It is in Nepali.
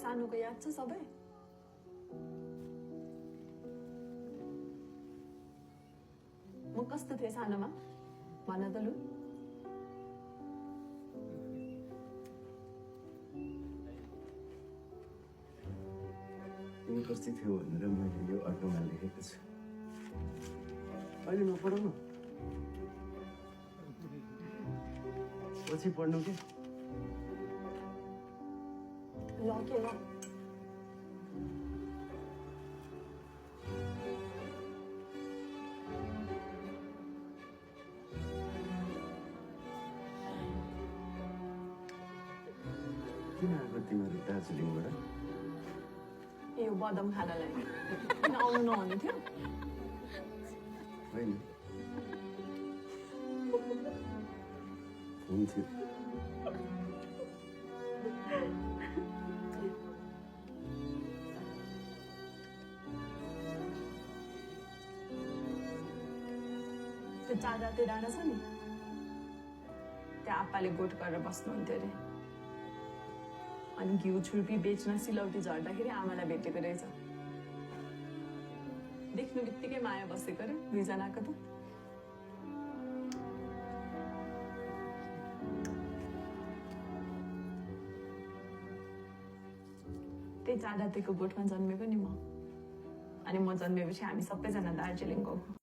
सानोको याद छ सबै? म कस्तो थिएँ सानोमा भन त लु। तिमी कस्तो थियो भनेर मैले यो अटोमा लेखेको छु। अहिले नपढ न, पछि पढ्नु के? ल के ल किन आएको तिमीहरू दार्जिलिङबाट? यो बदम खानलाई किन आउनु नहुने थियो? होइन, हुन्थ्यो। त्यो 4 राते डाँडा छ नि, त्यहाँ आप्पाले गोठ गरेर बस्नुहुन्थ्यो अरे। अनि घिउ छुर्पी बेच्न सिलौटी झर्दाखेरि आमालाई भेटेको रहेछ। देख्नु बित्तिकै माया बसेको अरे दुईजनाको त। त्यही 4 रातेको गोठमा जन्मेको नि म। अनि म जन्मेपछि हामी सबैजना दार्जिलिङ गएको।